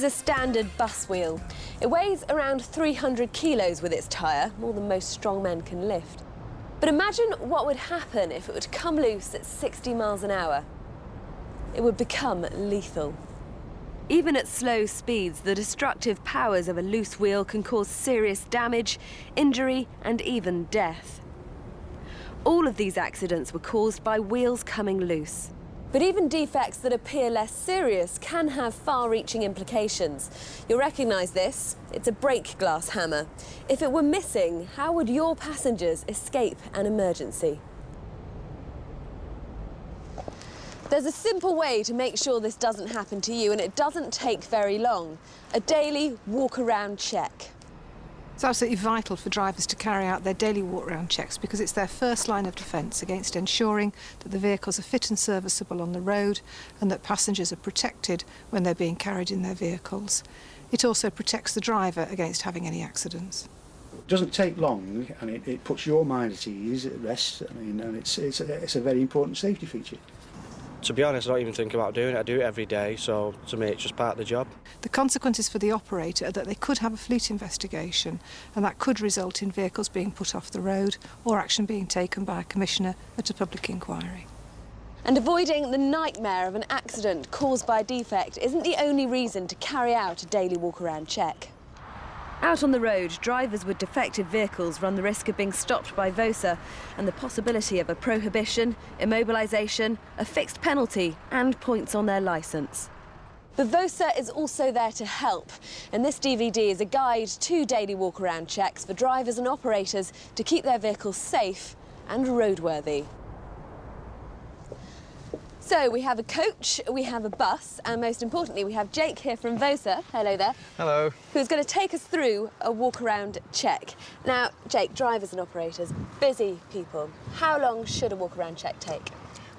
is a standard bus wheel. It weighs around 300 kilos with its tyre, more than most strong men can lift. But imagine what would happen if it were to come loose at 60 miles an hour. It would become lethal. Even at slow speeds, the destructive powers of a loose wheel can cause serious damage, injury and even death. All of these accidents were caused by wheels coming loose. But even defects that appear less serious can have far-reaching implications. You'll recognise this. It's a brake glass hammer. If it were missing, how would your passengers escape an emergency? There's a simple way to make sure this doesn't happen to you, and it doesn't take very long. A daily walk-around check. It's absolutely vital for drivers to carry out their daily walk-around checks because it's their first line of defence against ensuring that the vehicles are fit and serviceable on the road and that passengers are protected when they're being carried in their vehicles. It also protects the driver against having any accidents. It doesn't take long, and it puts your mind at ease, at rest. I mean, and it's a very important safety feature. To be honest, I don't even think about doing it. I do it every day, so to me it's just part of the job. The consequences for the operator are that they could have a fleet investigation, and that could result in vehicles being put off the road or action being taken by a commissioner at a public inquiry. And avoiding the nightmare of an accident caused by a defect isn't the only reason to carry out a daily walk-around check. Out on the road, drivers with defective vehicles run the risk of being stopped by VOSA and the possibility of a prohibition, immobilisation, a fixed penalty and points on their licence. But VOSA is also there to help, and this DVD is a guide to daily walk-around checks for drivers and operators to keep their vehicles safe and roadworthy. So we have a coach, we have a bus, and most importantly, we have Jake here from VOSA. Hello there. Hello. Who's going to take us through a walk-around check. Now, Jake, drivers and operators, busy people. How long should a walk-around check take?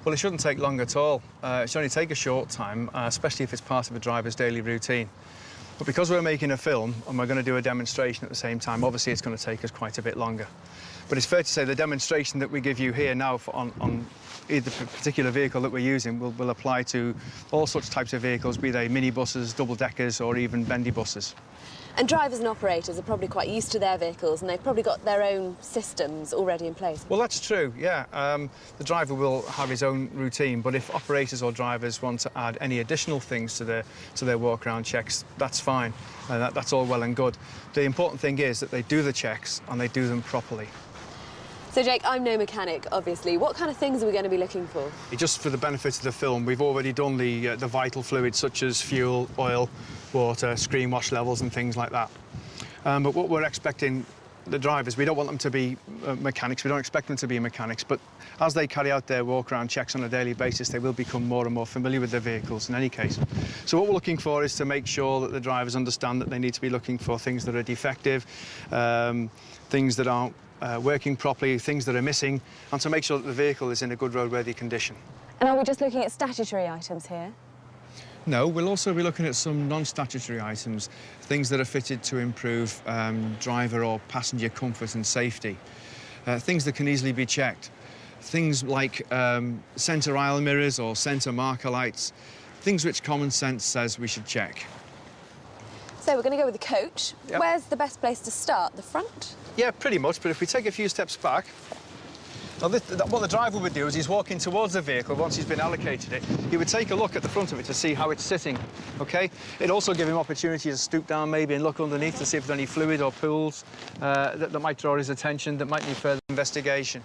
Well, it shouldn't take long at all. It should only take a short time, especially if it's part of a driver's daily routine. But because we're making a film and we're going to do a demonstration at the same time, obviously it's going to take us quite a bit longer. But it's fair to say the demonstration that we give you here now on either particular vehicle that we're using will apply to all sorts of types of vehicles, be they minibuses, double-deckers or even bendy buses. And drivers and operators are probably quite used to their vehicles and they've probably got their own systems already in place. Well, that's true, yeah. The driver will have his own routine, but if operators or drivers want to add any additional things to their walk-around checks, that's fine. That's all well and good. The important thing is that they do the checks and they do them properly. So, Jake, I'm no mechanic, obviously. What kind of things are we going to be looking for? Just for the benefit of the film, we've already done the vital fluids such as fuel, oil, water, screen wash levels and things like that. But what we're expecting the drivers, we don't want them to be mechanics, we don't expect them to be mechanics, but as they carry out their walk-around checks on a daily basis, they will become more and more familiar with their vehicles in any case. So what we're looking for is to make sure that the drivers understand that they need to be looking for things that are defective, things that aren't working properly, things that are missing, and to make sure that the vehicle is in a good roadworthy condition. And are we just looking at statutory items here? No, we'll also be looking at some non-statutory items, things that are fitted to improve driver or passenger comfort and safety, things that can easily be checked, things like centre aisle mirrors or centre marker lights, things which common sense says we should check. So we're going to go with the coach. Yep. Where's the best place to start? The front? Yeah, pretty much, but if we take a few steps back, now what the driver would do is he's walking towards the vehicle once he's been allocated it. He would take a look at the front of it to see how it's sitting, OK? It'd also give him opportunity to stoop down maybe and look underneath to see if there's any fluid or pools that might draw his attention, that might need further investigation.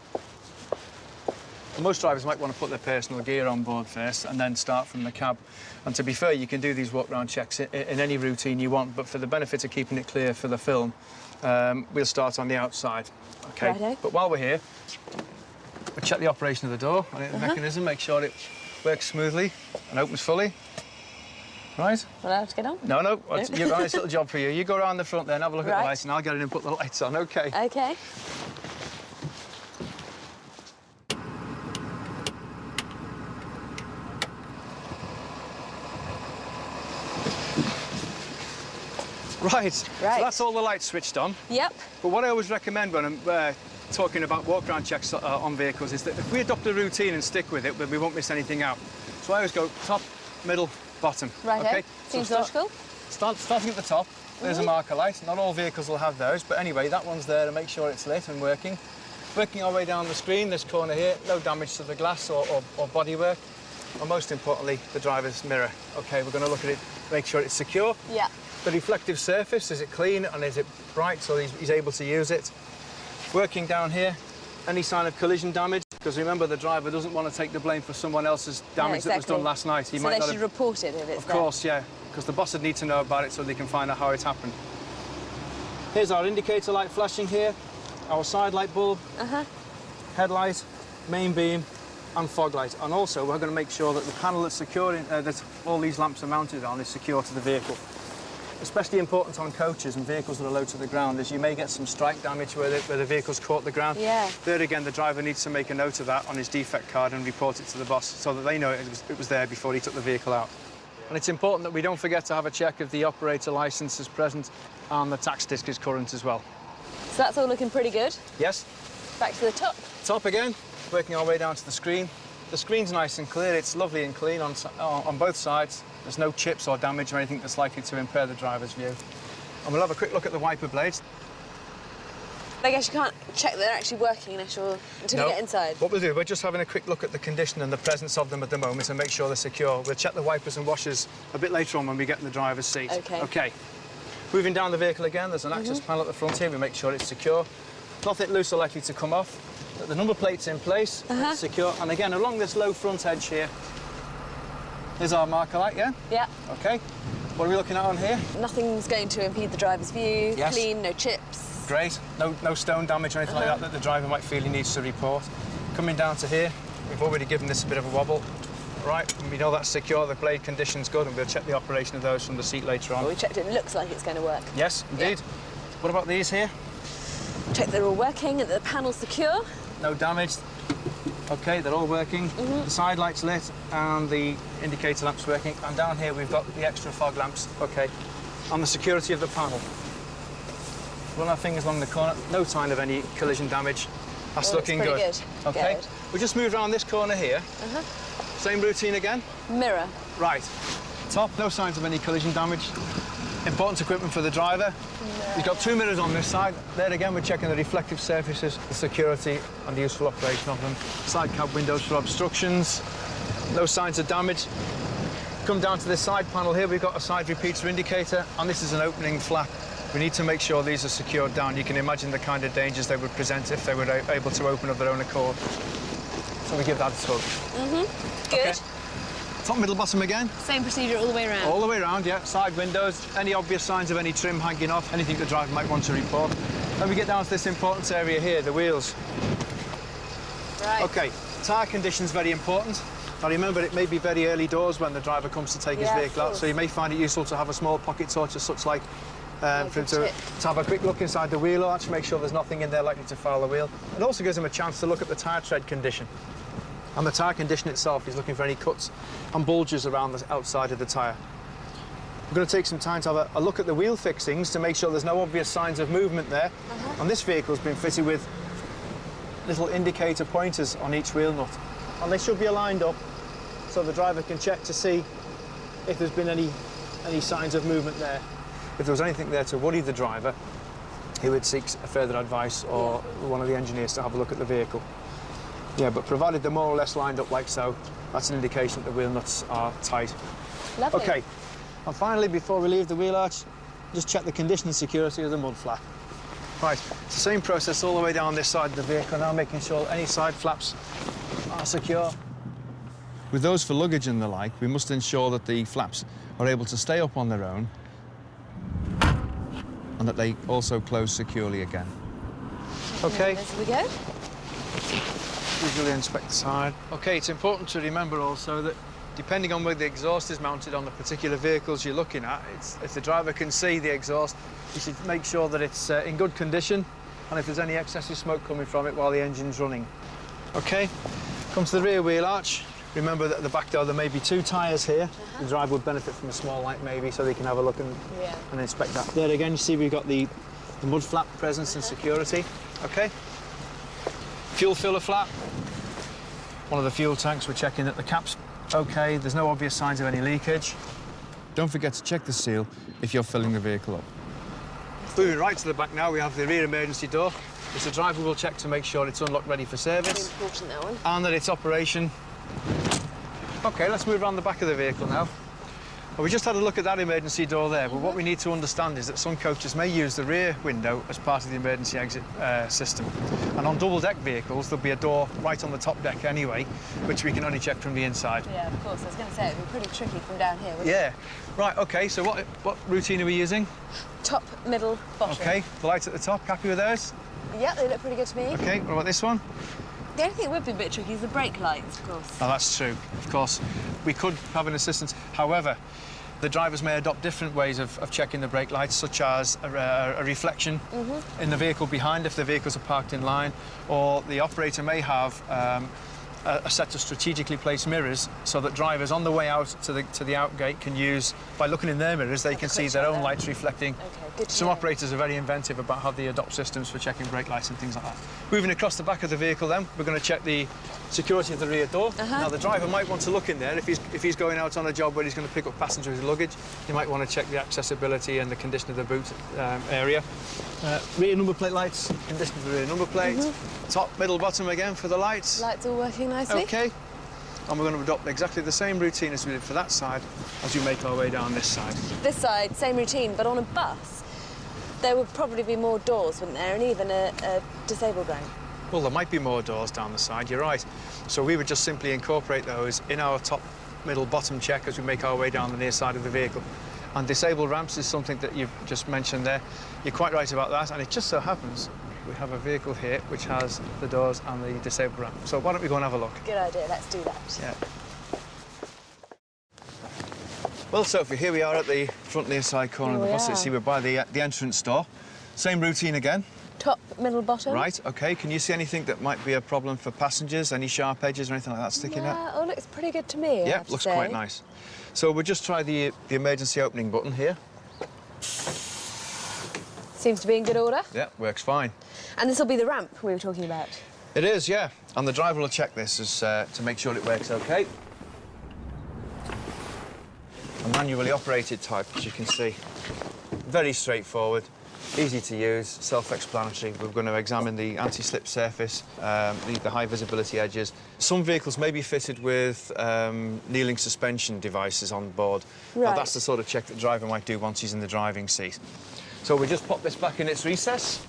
And most drivers might want to put their personal gear on board first and then start from the cab. And to be fair, you can do these walk-round checks in any routine you want, but for the benefit of keeping it clear for the film, we'll start on the outside, OK? Righto. But while we're here, we'll check the operation of the door, the mechanism, make sure it works smoothly and opens fully. Right? Well, I have to get on? No, no, you've got a nice little job for you. You go around the front there and have a look at the lights, and I'll get in and put the lights on, OK? OK. Right. So that's all the lights switched on. Yep. But what I always recommend when I'm talking about walk-around checks on vehicles is that if we adopt a routine and stick with it, we won't miss anything out. So I always go top, middle, bottom. Right, okay? Seems logical. Starting at the top, there's a marker light. Not all vehicles will have those, but anyway, that one's there to make sure it's lit and working. Working our way down the screen, this corner here, no damage to the glass or bodywork. And most importantly, the driver's mirror. OK, we're going to look at it, make sure it's secure. Yeah. The reflective surface, is it clean and is it bright so he's able to use it? Working down here, any sign of collision damage? Because remember, the driver doesn't want to take the blame for someone else's damage that was done last night. So they should report it if it's there. Of course, yeah, because the boss would need to know about it so they can find out how it happened. Here's our indicator light flashing here, our side light bulb, headlight, main beam, and fog light. And also, we're going to make sure that the panel that's securing, that all these lamps are mounted on, is secure to the vehicle. Especially important on coaches and vehicles that are low to the ground is you may get some strike damage where the vehicle's caught the ground. Yeah. There again, the driver needs to make a note of that on his defect card and report it to the boss so that they know it was there before he took the vehicle out. And it's important that we don't forget to have a check if the operator licence is present and the tax disc is current as well. So that's all looking pretty good. Yes. Back to the top. Top again, working our way down to the screen. The screen's nice and clear, it's lovely and clean on both sides. There's no chips or damage or anything that's likely to impair the driver's view. And we'll have a quick look at the wiper blades. I guess you can't check that they're actually working until you get inside. What we'll do, we're just having a quick look at the condition and the presence of them at the moment and make sure they're secure. We'll check the wipers and washers a bit later on when we get in the driver's seat. OK. OK. Moving down the vehicle again, there's an access panel at the front here. We make sure it's secure. Nothing loose or likely to come off. The number plate's in place, it's secure. And again, along this low front edge here, here's our marker light, yeah? Yeah. OK. What are we looking at on here? Nothing's going to impede the driver's view. Yes. Clean, no chips. Great. No stone damage or anything like that the driver might feel he needs to report. Coming down to here, we've already given this a bit of a wobble. Right, we know that's secure, the blade condition's good, and we'll check the operation of those from the seat later on. Well, we checked it, looks like it's going to work. Yes, indeed. Yeah. What about these here? Check they're all working and the panel's secure. No damage. OK, they're all working. The side light's lit and the indicator lamp's working. And down here we've got the extra fog lamps. OK. And the security of the panel. Run our fingers along the corner. No sign of any collision damage. That's looking good. OK. Good. We'll just move around this corner here. Same routine again. Mirror. Right. Top, no signs of any collision damage. Important equipment for the driver. We've got two mirrors on this side. There again, we're checking the reflective surfaces, the security and the useful operation of them. Side cab windows for obstructions. No signs of damage. Come down to this side panel here, we've got a side repeater indicator, and this is an opening flap. We need to make sure these are secured down. You can imagine the kind of dangers they would present if they were able to open of their own accord. So we give that a tug. Good. Okay. Top, middle, bottom again. Same procedure all the way around. All the way around, yeah. Side windows, any obvious signs of any trim hanging off, anything the driver might want to report. Then we get down to this important area here, the wheels. Right. OK, tyre condition's very important. Now remember, it may be very early doors when the driver comes to take his vehicle out, so you may find it useful to have a small pocket torch as such, like for him to have a quick look inside the wheel arch, make sure there's nothing in there likely to foul the wheel. It also gives him a chance to look at the tyre tread condition. And the tyre condition itself, he's looking for any cuts and bulges around the outside of the tyre. We're going to take some time to have a look at the wheel fixings to make sure there's no obvious signs of movement there. And this vehicle's been fitted with little indicator pointers on each wheel nut. And they should be aligned up so the driver can check to see if there's been any signs of movement there. If there was anything there to worry the driver, he would seek further advice or one of the engineers to have a look at the vehicle. Yeah, but provided they're more or less lined up like so, that's an indication that the wheel nuts are tight. Lovely. OK, and finally, before we leave the wheel arch, just check the condition and security of the mud flap. Right, it's the same process all the way down this side of the vehicle now, making sure any side flaps are secure. With those for luggage and the like, we must ensure that the flaps are able to stay up on their own and that they also close securely again. OK. As we go. Visually inspect the side. OK, it's important to remember also that depending on where the exhaust is mounted on the particular vehicles you're looking at, if the driver can see the exhaust, you should make sure that it's in good condition and if there's any excessive smoke coming from it while the engine's running. OK, come to the rear wheel arch. Remember that at the back door there may be two tyres here. The driver would benefit from a small light maybe so they can have a look and inspect that. There again, you see we've got the mud flap presence and security. OK. Fuel filler flap. One of the fuel tanks, we're checking that the cap's OK, there's no obvious signs of any leakage. don't forget to check the seal if you're filling the vehicle up. Moving right to the back now, we have the rear emergency door, which the driver will check to make sure it's unlocked ready for service. Very important, that one. And that it's operation. OK, let's move around the back of the vehicle now. Well, we just had a look at that emergency door there, but what we need to understand is that some coaches may use the rear window as part of the emergency exit system. And on double-deck vehicles, there'll be a door right on the top deck anyway, which we can only check from the inside. Yeah, of course. I was going to say, it'd be pretty tricky from down here, wouldn't Yeah. Right, OK, so what routine are we using? it? Top, middle, bottom. OK, the lights at the top, happy with those? Yeah, they look pretty good to me. OK, what about this one? The only thing that would be a bit tricky is the brake lights, of course. Oh, that's true. Of course, we could have an assistance. However, the drivers may adopt different ways of checking the brake lights, such as a reflection in the vehicle behind if the vehicles are parked in line, or the operator may have a set of strategically placed mirrors so that drivers on the way out to the out gate can use, by looking in their mirrors, they can see their own lights reflecting. Okay, good to Some know. operators are very inventive about how they adopt systems for checking brake lights and things like that. Moving across the back of the vehicle then, we're going to check the security of the rear door. Now, the driver might want to look in there if he's going out on a job where he's going to pick up passengers' luggage. He might want to check the accessibility and the condition of the boot area. Rear number plate lights, condition of the rear number plate. Top, middle, bottom again for the lights. Lights all working nicely. OK. And we're going to adopt exactly the same routine as we did for that side as we make our way down this side. This side, same routine, but on a bus, there would probably be more doors, wouldn't there, and even a disabled ramp. Well, there might be more doors down the side, you're right. So we would just simply incorporate those in our top, middle, bottom check as we make our way down the near side of the vehicle. And disabled ramps is something that you've just mentioned there. You're quite right about that, and it just so happens we have a vehicle here which has the doors and the disabled ramp. So why don't we go and have a look? Good idea, let's do that. Yeah. Well, Sophie, here we are at the front near side corner of the bus. You see, we're by the entrance door. Same routine again. Top, middle, bottom. Right, OK. Can you see anything that might be a problem for passengers? Any sharp edges or anything like that sticking out? Yeah, oh, looks pretty good to me, I Yeah, have to looks say. quite nice. So we'll just try the emergency opening button here. Seems to be in good order. Yeah, works fine. And this will be the ramp we were talking about. It is, yeah. And the driver will check this to make sure it works OK. A manually operated type, as you can see. Very straightforward, easy to use, self-explanatory. We're going to examine the anti-slip surface, the high visibility edges. Some vehicles may be fitted with kneeling suspension devices on board. Now, Right. that's the sort of check that the driver might do once he's in the driving seat. So we just pop this back in its recess.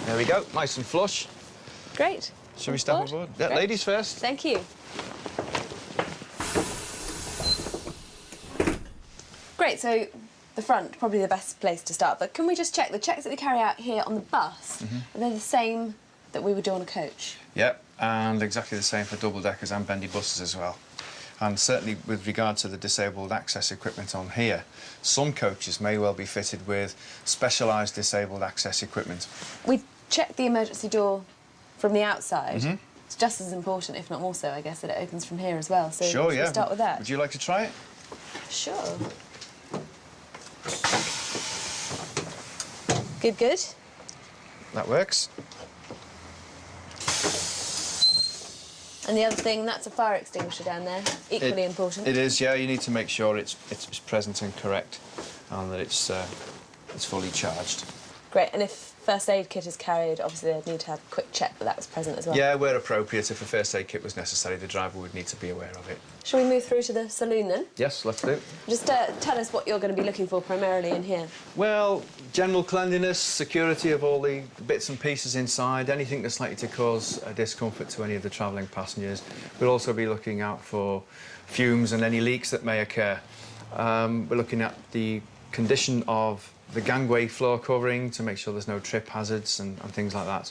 There we go, nice and flush. Great. Shall we step Forward? aboard? Yeah, Great. ladies first. Thank you. Great, so the front, probably the best place to start, but can we just check the checks that we carry out here on the bus, are they the same that we would do on a coach? Yep, and exactly the same for double-deckers and bendy buses as well. And certainly with regard to the disabled access equipment on here, some coaches may well be fitted with specialised disabled access equipment. We checked the emergency door from the outside. It's just as important, if not more so, I guess, that it opens from here as well. So Sure, should yeah. we start with that? Would you like to try it? Sure. Good, good. That works. And the other thing, that's a fire extinguisher down there. Equally important. It is, yeah. You need to make sure it's present and correct, and that it's fully charged. Great, and if first aid kit is carried, obviously they'd need to have a quick check that that was present as well. Yeah, where appropriate, if a first aid kit was necessary, the driver would need to be aware of it. Shall we move through to the saloon then? Yes, let's do. Just tell us what you're going to be looking for primarily in here. Well, general cleanliness, security of all the bits and pieces inside, anything that's likely to cause a discomfort to any of the travelling passengers. We'll also be looking out for fumes and any leaks that may occur. We're looking at the condition of the gangway floor covering to make sure there's no trip hazards and things like that.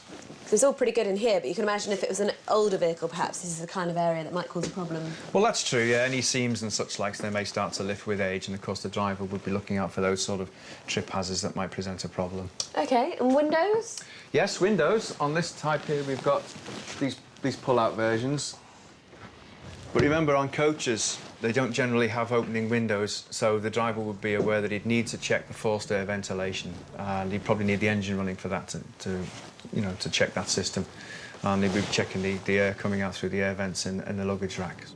So it's all pretty good in here, but you can imagine if it was an older vehicle, perhaps this is the kind of area that might cause a problem. Well, that's true, yeah. Any seams and such likes, they may start to lift with age, and of course the driver would be looking out for those sort of trip hazards that might present a problem. OK, and windows? Yes, windows. On this type here, we've got these pull-out versions. But remember, on coaches, they don't generally have opening windows, so the driver would be aware that he'd need to check the forced air ventilation, and he'd probably need the engine running for that to check that system. and they'll be checking the air coming out through the air vents in the luggage racks.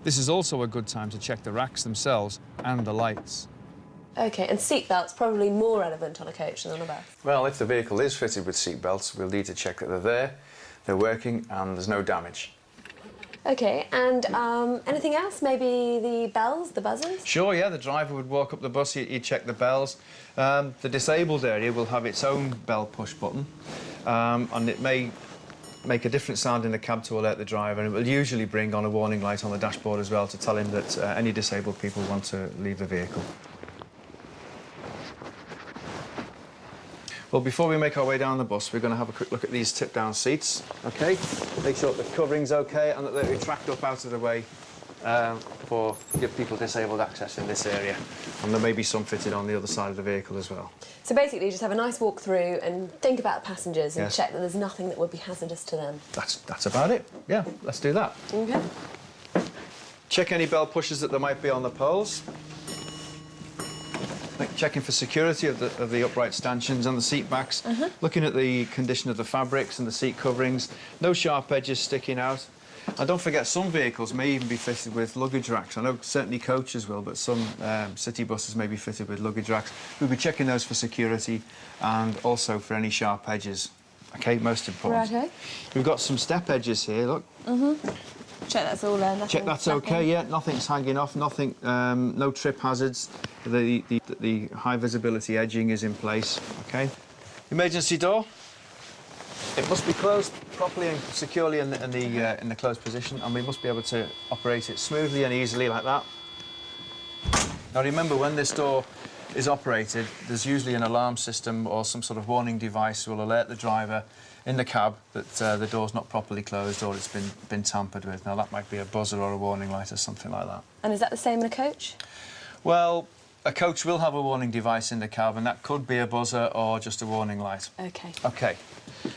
This is also a good time to check the racks themselves and the lights. OK, and seatbelts probably more relevant on a coach than on a bus. Well, if the vehicle is fitted with seat belts, we'll need to check that they're there, they're working, and there's no damage. OK, and anything else? Maybe the bells, the buzzers? Sure, yeah, the driver would walk up the bus, he'd check the bells. The disabled area will have its own bell push button, and it may make a different sound in the cab to alert the driver, and it will usually bring on a warning light on the dashboard as well to tell him that any disabled people want to leave the vehicle. Well, before we make our way down the bus, we're going to have a quick look at these tip-down seats, OK? Make sure that the covering's OK and that they retract up out of the way for give people disabled access in this area. And there may be some fitted on the other side of the vehicle as well. So basically, just have a nice walk through and think about the passengers and Yes. check that there's nothing that would be hazardous to them. That's about it. Yeah, let's do that. OK. Check any bell pushers that there might be on the poles. Checking for security of the upright stanchions and the seat backs. Looking at the condition of the fabrics and the seat coverings. No sharp edges sticking out. And don't forget, some vehicles may even be fitted with luggage racks. I know certainly coaches will, but some city buses may be fitted with luggage racks. We'll be checking those for security and also for any sharp edges. OK, most important. Righto. We've got some step edges here, look. Check that's all there. Check that's OK, yeah, nothing's hanging off, nothing, no trip hazards. The high visibility edging is in place, OK? Emergency door. It must be closed properly and securely in the closed position, and we must be able to operate it smoothly and easily like that. Now remember, when this door is operated, there's usually an alarm system or some sort of warning device will alert the driver in the cab that the door's not properly closed or it's been tampered with. Now, that might be a buzzer or a warning light or something like that. And is that the same in a coach? Well, a coach will have a warning device in the cab, and that could be a buzzer or just a warning light. OK. OK.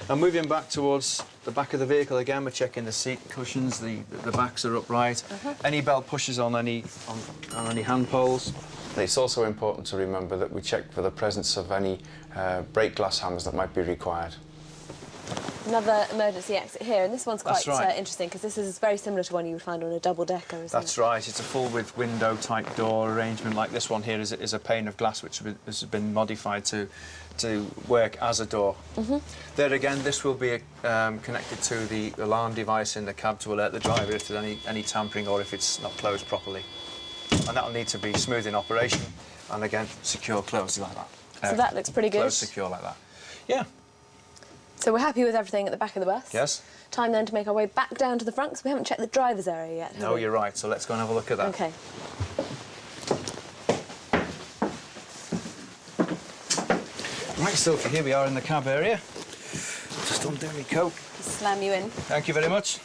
Now, moving back towards the back of the vehicle again, we're checking the seat cushions, the backs are upright. Any bell pushes on any hand poles. It's also important to remember that we check for the presence of any brake glass hammers that might be required. Another emergency exit here, and this one's quite That's right. interesting because this is very similar to one you would find on a double-decker, isn't it? That's right. It's a full-width window-type door arrangement like this one here is a pane of glass which has been modified to work as a door. There again, this will be connected to the alarm device in the cab to alert the driver if there's any tampering or if it's not closed properly. And that'll need to be smooth in operation and again secure closed like that. So that looks pretty good. Closed secure like that. Yeah. So we're happy with everything at the back of the bus. Yes. Time then to make our way back down to the front because we haven't checked the driver's area yet, have No, we? you're right. So let's go and have a look at that. OK. Right, Sophie, here we are in the cab area. Just undo my coat. Just slam you in. Thank you very much.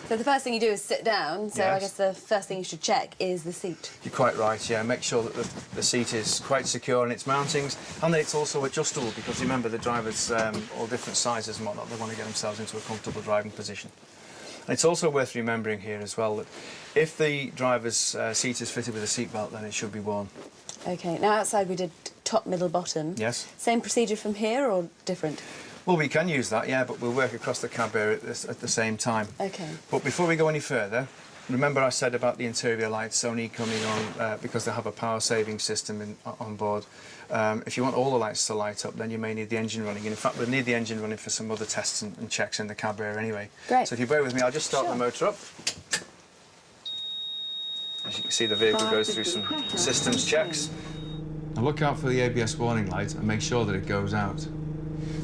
So the first thing you do is sit down, so I Yes. guess the first thing you should check is the seat. You're quite right, yeah. Make sure that the seat is quite secure in its mountings and that it's also adjustable because remember the drivers all different sizes and whatnot. They want to get themselves into a comfortable driving position. And it's also worth remembering here as well that if the driver's seat is fitted with a seatbelt, then it should be worn. OK. Now outside we did top, middle, bottom. Yes. Same procedure from here or different? Well, we can use that, yeah, but we'll work across the cab area at the same time. OK. But before we go any further, remember I said about the interior lights only coming on because they have a power-saving system on board. If you want all the lights to light up, then you may need the engine running. And in fact, we'll need the engine running for some other tests and checks in the cab area anyway. Great. So if you bear with me, I'll just start the motor up. As you can see, the vehicle goes through some systems checks. Now look out for the ABS warning light and make sure that it goes out.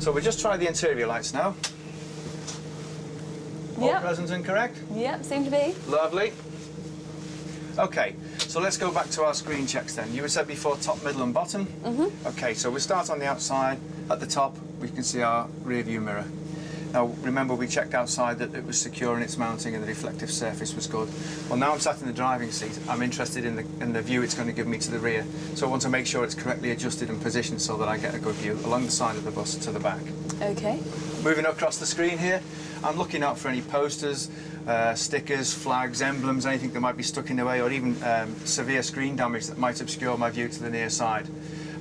So we'll just try the interior lights now. All Yep. present and correct? Yep, seem to be. Lovely. OK, so let's go back to our screen checks then. You had said before top, middle and bottom? OK, so we start on the outside. At the top, we can see our rear view mirror. Now, remember, we checked outside that it was secure in its mounting and the reflective surface was good. Well, now I'm sat in the driving seat. I'm interested in the view it's going to give me to the rear. So I want to make sure it's correctly adjusted and positioned so that I get a good view along the side of the bus to the back. OK. Moving across the screen here, I'm looking out for any posters, stickers, flags, emblems, anything that might be stuck in the way, or even severe screen damage that might obscure my view to the near side.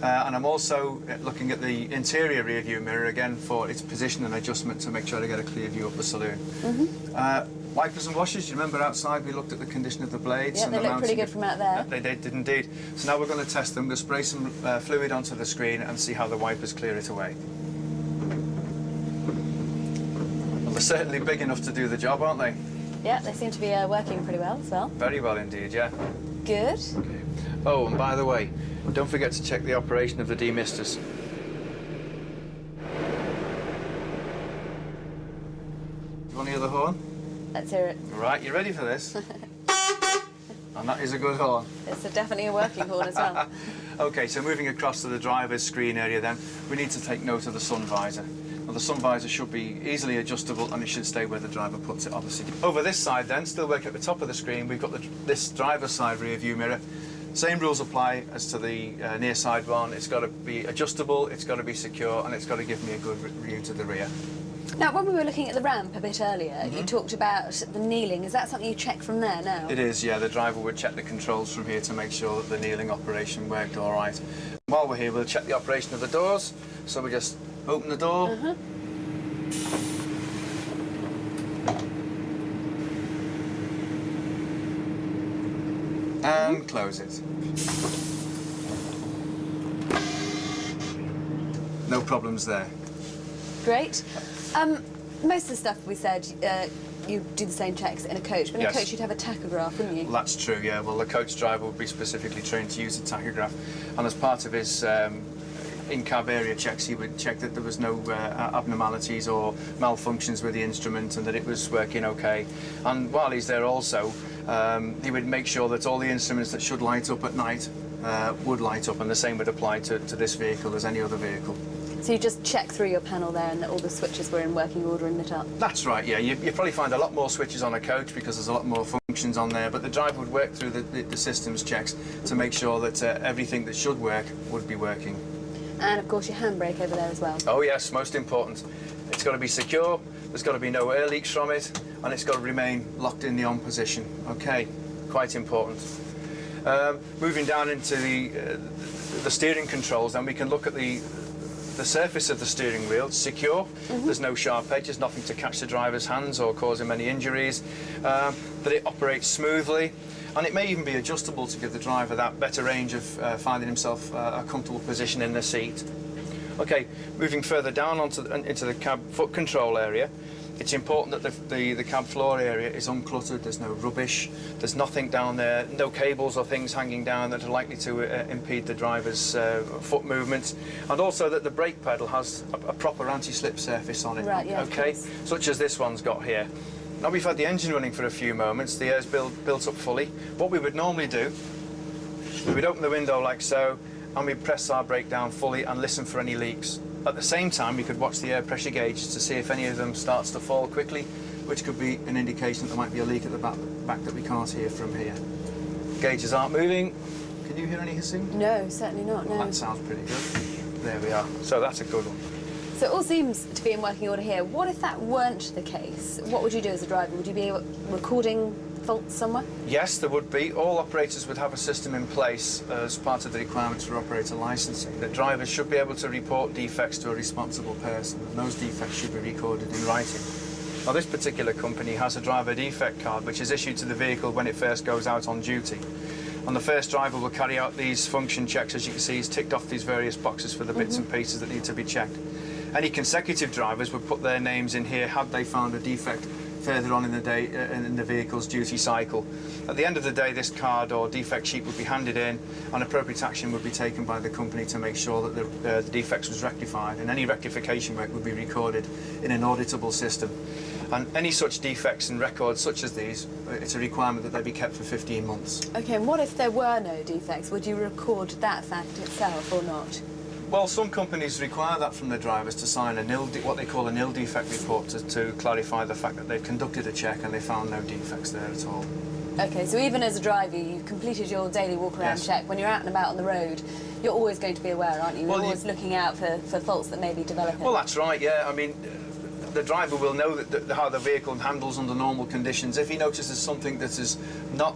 And I'm also looking at the interior rear view mirror again for its position and adjustment to make sure I get a clear view of the saloon. Wipers and washers, you remember outside we looked at the condition of the blades? Yeah, and they the look pretty mounting. good from out there. They did indeed. So now we're going to test them. We'll spray some fluid onto the screen and see how the wipers clear it away. Well, they're certainly big enough to do the job, aren't they? Yeah, they seem to be working pretty well as well. Very well indeed, yeah. Good. Okay. Oh, and by the way, don't forget to check the operation of the demisters. You want to hear the horn? Let's hear it. Right, you ready for this? And that is a good horn. It's definitely a working horn as well. Okay, so moving across to the driver's screen area then, we need to take note of the sun visor. Now, the sun visor should be easily adjustable and it should stay where the driver puts it, obviously. Over this side then, still working at the top of the screen, we've got this driver's side rear view mirror. Same rules apply as to the near side one. It's got to be adjustable, it's got to be secure, and it's got to give me a good view to the rear. Now, when we were looking at the ramp a bit earlier, you talked about the kneeling. Is that something you check from there now? It is, yeah. The driver would check the controls from here to make sure that the kneeling operation worked all right. While we're here, we'll check the operation of the doors. So we just open the door. And close it. No problems there. Great. Most of the stuff we said, you do the same checks in a coach, but in Yes. a coach you'd have a tachograph, wouldn't you? Well, that's true, yeah. Well, the coach driver would be specifically trained to use a tachograph, and as part of his in-cab area checks, he would check that there was no abnormalities or malfunctions with the instrument and that it was working okay. And while he's there also, he would make sure that all the instruments that should light up at night would light up, and the same would apply to this vehicle as any other vehicle. So you just check through your panel there and that all the switches were in working order and lit up? That's right, yeah. You probably find a lot more switches on a coach because there's a lot more functions on there, but the driver would work through the systems checks to make sure that everything that should work would be working. And of course your handbrake over there as well. Oh yes, most important. It's got to be secure, there's got to be no air leaks from it, and it's got to remain locked in the on position. Okay, quite important. Moving down into the steering controls, then we can look at the surface of the steering wheel. It's secure, there's no sharp edges, nothing to catch the driver's hands or cause him any injuries, that it operates smoothly, and it may even be adjustable to give the driver that better range of finding himself a comfortable position in the seat. Okay, moving further down into the cab foot control area, it's important that the cab floor area is uncluttered, there's no rubbish, there's nothing down there, no cables or things hanging down that are likely to impede the driver's foot movements, and also that the brake pedal has a proper anti-slip surface on it, Right, yeah, okay, of course. such as this one's got here. Now we've had the engine running for a few moments, the air's built up fully. What we would normally do, we would open the window like so, and we'd press our brake down fully and listen for any leaks. At the same time, we could watch the air pressure gauge to see if any of them starts to fall quickly, which could be an indication that there might be a leak at the back that we can't hear from here. Gauges aren't moving. Can you hear any hissing? No, certainly not, no. That sounds pretty good. There we are. So that's a good one. So it all seems to be in working order here. What if that weren't the case? What would you do as a driver? Would you be recording faults somewhere? Yes, there would be. All operators would have a system in place as part of the requirements for operator licensing. That drivers should be able to report defects to a responsible person, and those defects should be recorded in writing. Now, this particular company has a driver defect card which is issued to the vehicle when it first goes out on duty. And the first driver will carry out these function checks. As you can see, he's ticked off these various boxes for the bits and pieces that need to be checked. Any consecutive drivers would put their names in here had they found a defect further on in the day in the vehicle's duty cycle. At the end of the day, this card or defect sheet would be handed in, and appropriate action would be taken by the company to make sure that the defects was rectified, and any rectification work would be recorded in an auditable system. And any such defects and records such as these, it's a requirement that they be kept for 15 months. Okay, and what if there were no defects? Would you record that fact itself or not? Well, some companies require that from the drivers to sign what they call a nil defect report to clarify the fact that they've conducted a check and they found no defects there at all. Okay, so even as a driver, you've completed your daily walk-around Yes. check. When you're out and about on the road, you're always going to be aware, aren't you? Well, You're always looking out for faults that may be developing. Well, that's right, yeah. I mean, the driver will know how the vehicle handles under normal conditions. If he notices something that is not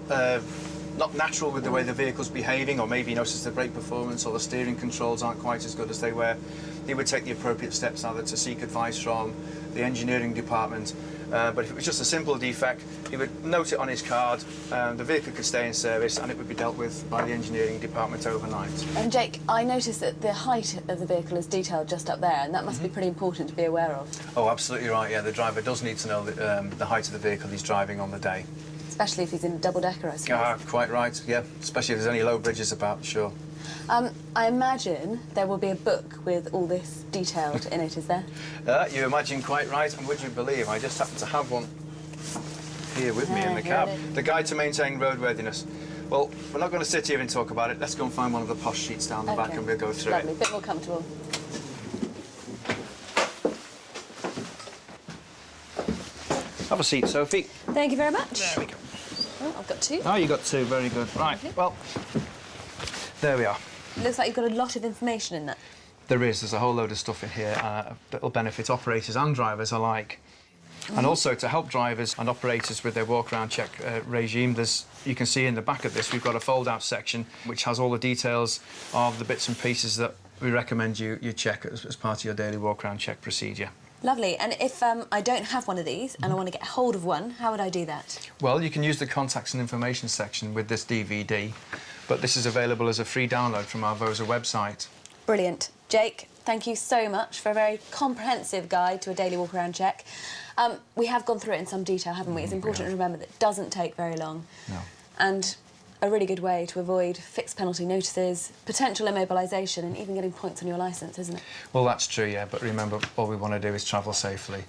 not natural with the way the vehicle's behaving, or maybe he notices the brake performance or the steering controls aren't quite as good as they were, he would take the appropriate steps either to seek advice from the engineering department. But if it was just a simple defect, he would note it on his card, the vehicle could stay in service, and it would be dealt with by the engineering department overnight. Jake, I noticed that the height of the vehicle is detailed just up there, and that must be pretty important to be aware of. Oh, absolutely right, yeah. The driver does need to know the height of the vehicle he's driving on the day. Especially if he's in double-decker, I suppose. Ah, quite right, yeah. Especially if there's any low bridges about, sure. I imagine there will be a book with all this detailed in it, is there? You imagine quite right, and would you believe I just happen to have one here with me in the here cab. it is. The Guide to Maintaining Roadworthiness. Well, we're not going to sit here and talk about it. Let's go and find one of the posh sheets down the back Okay. and we'll go through Lovely, it. bit more comfortable. Have a seat, Sophie. Thank you very much. There we go. Oh, I've got two. Oh, you got two. Very good. Right, well, there we are. Looks like you've got a lot of information in that. There is. There's a whole load of stuff in here that will benefit operators and drivers alike. And also to help drivers and operators with their walk-around check regime, you can see in the back of this we've got a fold-out section which has all the details of the bits and pieces that we recommend you check as part of your daily walk-around check procedure. Lovely. And if I don't have one of these and I want to get hold of one, how would I do that? Well, you can use the contacts and information section with this DVD, but this is available as a free download from our VOSA website. Brilliant. Jake, thank you so much for a very comprehensive guide to a daily walk-around check. We have gone through it in some detail, haven't we? It's important to remember that it doesn't take very long. No. And a really good way to avoid fixed penalty notices, potential immobilisation and even getting points on your licence, isn't it? Well, that's true, yeah, but remember, all we want to do is travel safely.